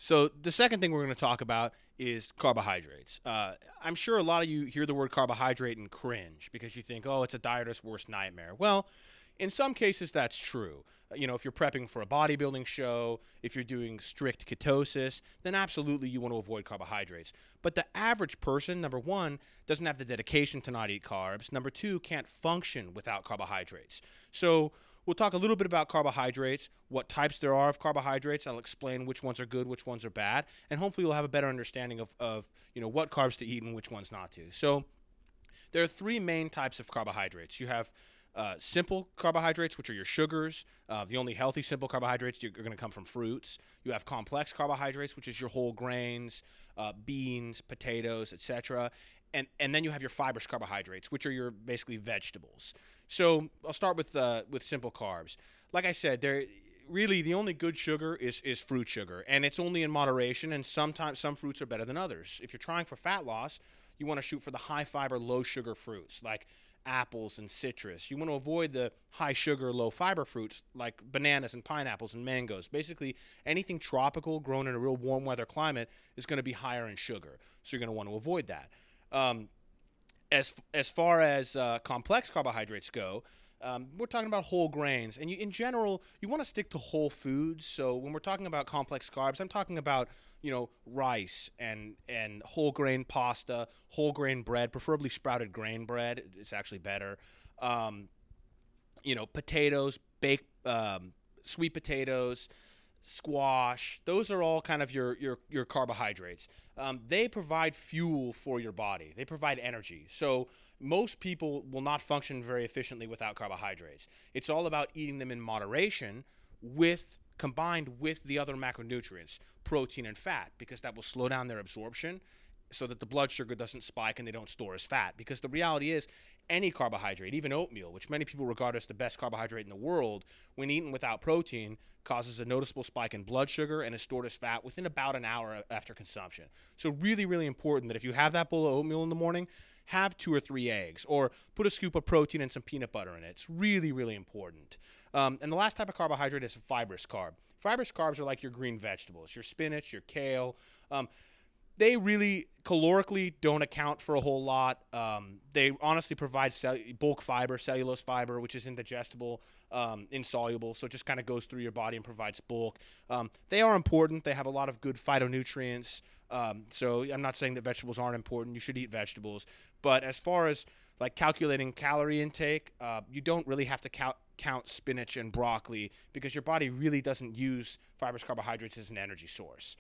So the second thing we're going to talk about is carbohydrates. I'm sure a lot of you hear the word carbohydrate and cringe because you think, oh, it's a dieter's worst nightmare. Well, in some cases, that's true. If you're prepping for a bodybuilding show, if you're doing strict ketosis, then absolutely you want to avoid carbohydrates. But the average person, number one, doesn't have the dedication to not eat carbs. Number two, can't function without carbohydrates. So we'll talk a little bit about carbohydrates, what types there are of carbohydrates. I'll explain which ones are good, which ones are bad, and hopefully you'll have a better understanding of what carbs to eat and which ones not to. So there are three main types of carbohydrates. You have simple carbohydrates, which are your sugars. The only healthy simple carbohydrates are going to come from fruits. You have complex carbohydrates, which is your whole grains, beans, potatoes, etc. And then you have your fibrous carbohydrates, which are your basically vegetables. So I'll start with simple carbs. Like I said, really the only good sugar is fruit sugar, and it's only in moderation. And sometimes some fruits are better than others. If you're trying for fat loss, you want to shoot for the high fiber, low sugar fruits like apples and citrus. You want to avoid the high sugar, low fiber fruits like bananas and pineapples and mangoes. Basically, anything tropical grown in a real warm weather climate is going to be higher in sugar. So you're going to want to avoid that. As far as complex carbohydrates go, we're talking about whole grains, and in general, you want to stick to whole foods. So when we're talking about complex carbs, I'm talking about rice and whole grain pasta, whole grain bread, preferably sprouted grain bread. It's actually better. Potatoes, baked sweet potatoes, squash. Those are all kind of your carbohydrates. They provide fuel for your body. They provide energy. So most people will not function very efficiently without carbohydrates. It's all about eating them in moderation combined with the other macronutrients, protein and fat, because that will slow down their absorption so that the blood sugar doesn't spike and they don't store as fat. Because the reality is, any carbohydrate, even oatmeal, which many people regard as the best carbohydrate in the world, when eaten without protein, causes a noticeable spike in blood sugar and is stored as fat within about an hour after consumption. So really, really important that if you have that bowl of oatmeal in the morning, have 2 or 3 eggs, or put a scoop of protein and some peanut butter in it. It's really, really important. And the last type of carbohydrate is a fibrous carb. Fibrous carbs are like your green vegetables, your spinach, your kale. They really calorically don't account for a whole lot. They honestly provide bulk fiber, cellulose fiber, which is indigestible, insoluble, so it just kind of goes through your body and provides bulk. They are important. They have a lot of good phytonutrients. So I'm not saying that vegetables aren't important. You should eat vegetables. But as far as like calculating calorie intake, you don't really have to count spinach and broccoli because your body really doesn't use fibrous carbohydrates as an energy source.